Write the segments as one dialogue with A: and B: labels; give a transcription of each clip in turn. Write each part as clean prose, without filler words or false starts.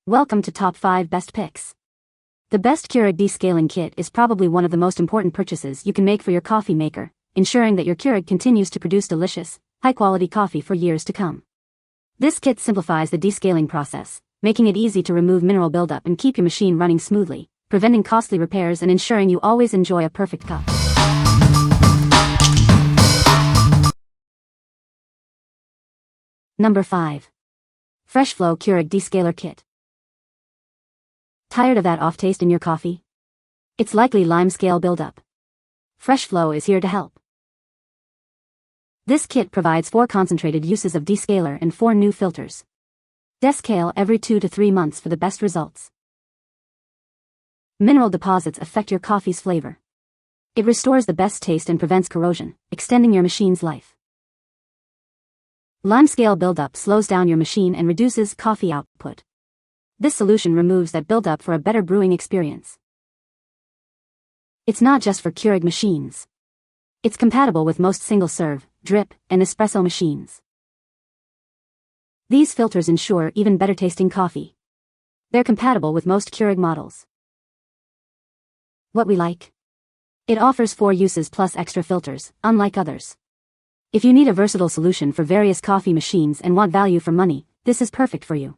A: Welcome to Top 5 Best Picks. The best Keurig Descaling Kit is probably one of the most important purchases you can make for your coffee maker, ensuring that your Keurig continues to produce delicious, high-quality coffee for years to come. This kit simplifies the descaling process, making it easy to remove mineral buildup and keep your machine running smoothly, preventing costly repairs and ensuring you always enjoy a perfect cup. Number 5. FreshFlow Keurig Descaler Kit. Tired of that off taste in your coffee? It's likely lime scale buildup. FreshFlow is here to help. This kit provides 4 concentrated uses of Descaler and 4 new filters. Descale every 2 to 3 months for the best results. Mineral deposits affect your coffee's flavor. It restores the best taste and prevents corrosion, extending your machine's life. Lime scale buildup slows down your machine and reduces coffee output. This solution removes that buildup for a better brewing experience. It's not just for Keurig machines. It's compatible with most single-serve, drip, and espresso machines. These filters ensure even better tasting coffee. They're compatible with most Keurig models. What we like? It offers 4 uses plus extra filters, unlike others. If you need a versatile solution for various coffee machines and want value for money, this is perfect for you.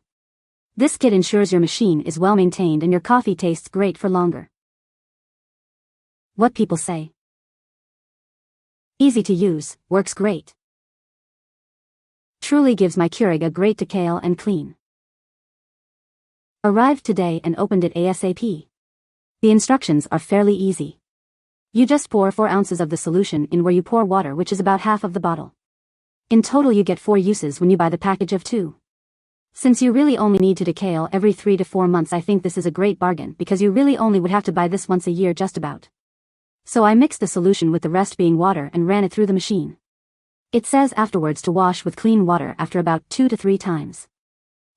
A: This kit ensures your machine is well maintained and your coffee tastes great for longer. What people say? Easy to use, works great. Truly gives my Keurig a great decale and clean. Arrived today and opened it ASAP. The instructions are fairly easy. You just pour 4 ounces of the solution in where you pour water, which is about half of the bottle. In total you get 4 uses when you buy the package of 2. Since you really only need to decale every 3 to 4 months, I think this is a great bargain because you really only would have to buy this once a year just about. So I mixed the solution with the rest being water and ran it through the machine. It says afterwards to wash with clean water after about 2 to 3 times.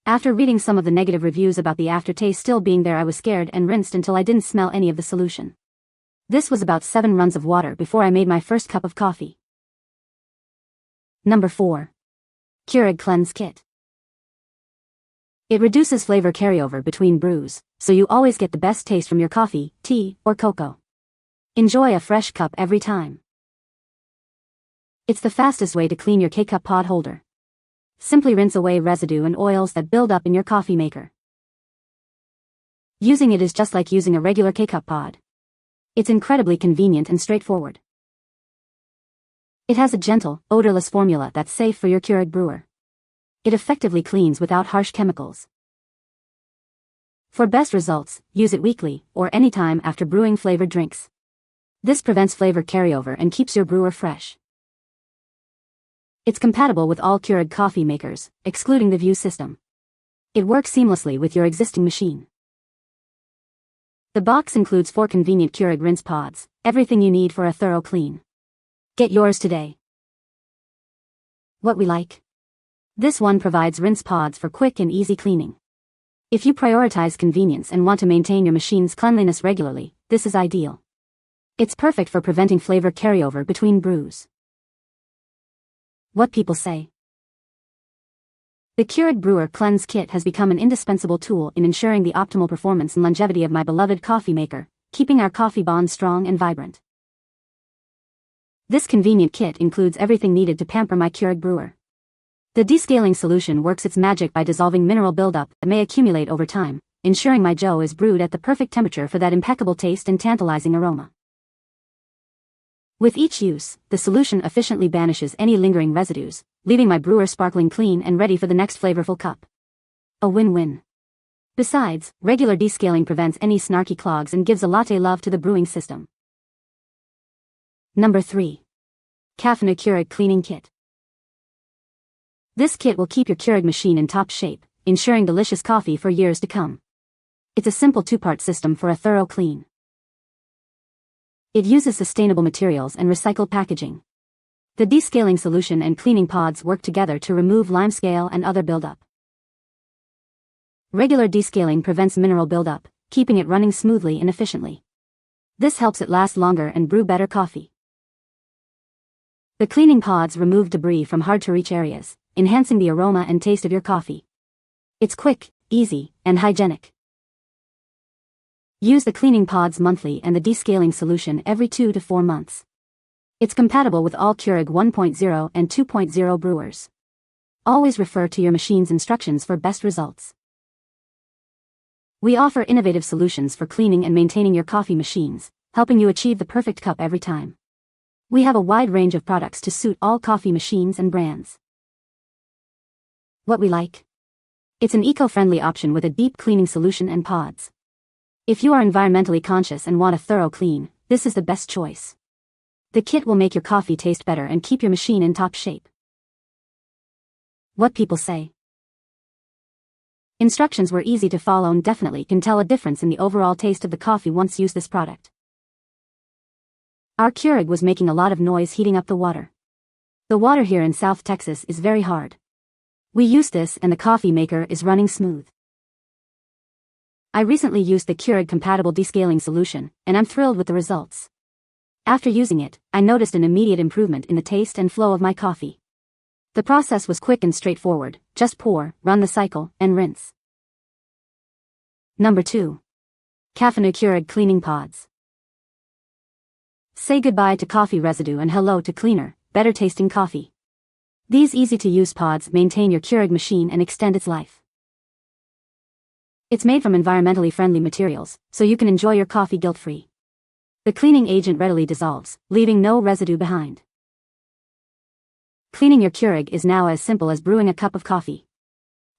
A: After reading some of the negative reviews about the aftertaste still being there, I was scared and rinsed until I didn't smell any of the solution. This was about 7 runs of water before I made my first cup of coffee. Number 4. Keurig Cleanse Kit. It reduces flavor carryover between brews, so you always get the best taste from your coffee, tea, or cocoa. Enjoy a fresh cup every time. It's the fastest way to clean your K-cup pod holder. Simply rinse away residue and oils that build up in your coffee maker. Using it is just like using a regular K-cup pod. It's incredibly convenient and straightforward. It has a gentle, odorless formula that's safe for your Keurig brewer. It effectively cleans without harsh chemicals. For best results, use it weekly or anytime after brewing flavored drinks. This prevents flavor carryover and keeps your brewer fresh. It's compatible with all Keurig coffee makers, excluding the View system. It works seamlessly with your existing machine. The box includes 4 convenient Keurig rinse pods, everything you need for a thorough clean. Get yours today. What we like? This one provides rinse pods for quick and easy cleaning. If you prioritize convenience and want to maintain your machine's cleanliness regularly, this is ideal. It's perfect for preventing flavor carryover between brews. What people say? The Keurig Brewer Cleanse Kit has become an indispensable tool in ensuring the optimal performance and longevity of my beloved coffee maker, keeping our coffee bond strong and vibrant. This convenient kit includes everything needed to pamper my Keurig brewer. The descaling solution works its magic by dissolving mineral buildup that may accumulate over time, ensuring my Joe is brewed at the perfect temperature for that impeccable taste and tantalizing aroma. With each use, the solution efficiently banishes any lingering residues, leaving my brewer sparkling clean and ready for the next flavorful cup. A win-win. Besides, regular descaling prevents any snarky clogs and gives a latte love to the brewing system. Number 3. Caffenu Keurig Cleaning Kit. This kit will keep your Keurig machine in top shape, ensuring delicious coffee for years to come. It's a simple 2-part system for a thorough clean. It uses sustainable materials and recycled packaging. The descaling solution and cleaning pods work together to remove limescale and other buildup. Regular descaling prevents mineral buildup, keeping it running smoothly and efficiently. This helps it last longer and brew better coffee. The cleaning pods remove debris from hard-to-reach areas, enhancing the aroma and taste of your coffee. It's quick, easy, and hygienic. Use the cleaning pods monthly and the descaling solution every 2 to 4 months. It's compatible with all Keurig 1.0 and 2.0 brewers. Always refer to your machine's instructions for best results. We offer innovative solutions for cleaning and maintaining your coffee machines, helping you achieve the perfect cup every time. We have a wide range of products to suit all coffee machines and brands. What we like? It's an eco-friendly option with a deep cleaning solution and pods. If you are environmentally conscious and want a thorough clean, this is the best choice. The kit will make your coffee taste better and keep your machine in top shape. What people say. Instructions were easy to follow and definitely can tell a difference in the overall taste of the coffee once use this product. Our Keurig was making a lot of noise heating up the water. The water here in South Texas is very hard. We use this and the coffee maker is running smooth. I recently used the Keurig compatible descaling solution, and I'm thrilled with the results. After using it, I noticed an immediate improvement in the taste and flow of my coffee. The process was quick and straightforward, just pour, run the cycle, and rinse. Number 2. Caffenu Keurig Cleaning Pods. Say goodbye to coffee residue and hello to cleaner, better tasting coffee. These easy-to-use pods maintain your Keurig machine and extend its life. It's made from environmentally friendly materials, so you can enjoy your coffee guilt-free. The cleaning agent readily dissolves, leaving no residue behind. Cleaning your Keurig is now as simple as brewing a cup of coffee.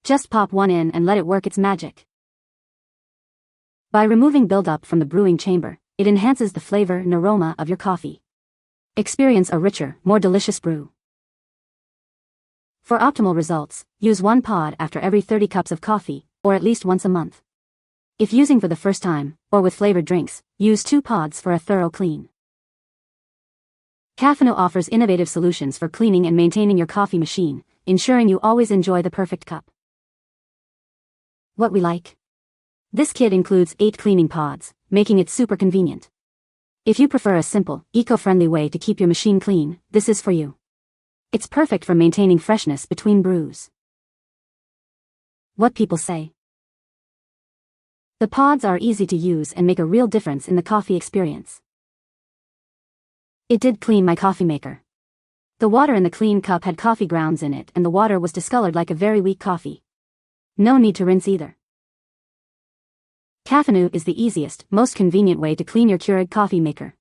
A: Just pop one in and let it work its magic. By removing buildup from the brewing chamber, it enhances the flavor and aroma of your coffee. Experience a richer, more delicious brew. For optimal results, use one pod after every 30 cups of coffee, or at least once a month. If using for the first time, or with flavored drinks, use 2 pods for a thorough clean. Caffenu offers innovative solutions for cleaning and maintaining your coffee machine, ensuring you always enjoy the perfect cup. What we like? This kit includes 8 cleaning pods, making it super convenient. If you prefer a simple, eco-friendly way to keep your machine clean, this is for you. It's perfect for maintaining freshness between brews. What people say. The pods are easy to use and make a real difference in the coffee experience. It did clean my coffee maker. The water in the clean cup had coffee grounds in it and the water was discolored like a very weak coffee. No need to rinse either. Caffenu is the easiest, most convenient way to clean your Keurig coffee maker.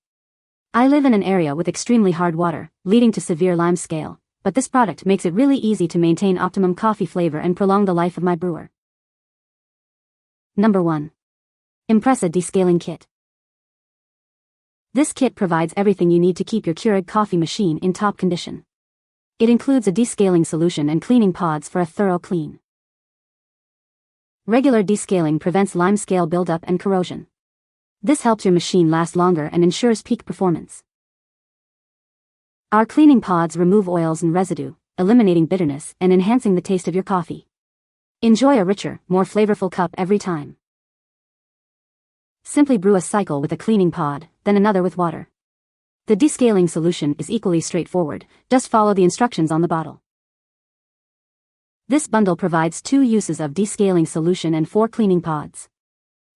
A: I live in an area with extremely hard water, leading to severe lime scale, but this product makes it really easy to maintain optimum coffee flavor and prolong the life of my brewer. Number 1. Impresa Descaling Kit. This kit provides everything you need to keep your Keurig coffee machine in top condition. It includes a descaling solution and cleaning pods for a thorough clean. Regular descaling prevents lime scale buildup and corrosion. This helps your machine last longer and ensures peak performance. Our cleaning pods remove oils and residue, eliminating bitterness and enhancing the taste of your coffee. Enjoy a richer, more flavorful cup every time. Simply brew a cycle with a cleaning pod, then another with water. The descaling solution is equally straightforward, just follow the instructions on the bottle. This bundle provides 2 uses of descaling solution and 4 cleaning pods.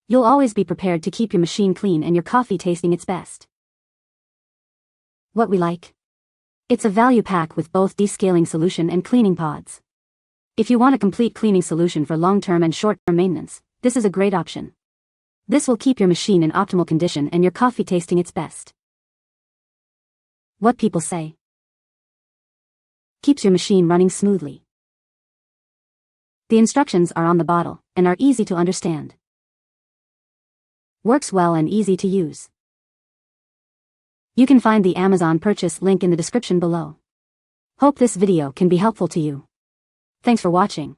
A: You'll always be prepared to keep your machine clean and your coffee tasting its best. What we like? It's a value pack with both descaling solution and cleaning pods. If you want a complete cleaning solution for long-term and short-term maintenance, this is a great option. This will keep your machine in optimal condition and your coffee tasting its best. What people say. Keeps your machine running smoothly. The instructions are on the bottle and are easy to understand. Works well and easy to use. You can find the Amazon purchase link in the description below. Hope this video can be helpful to you. Thanks for watching.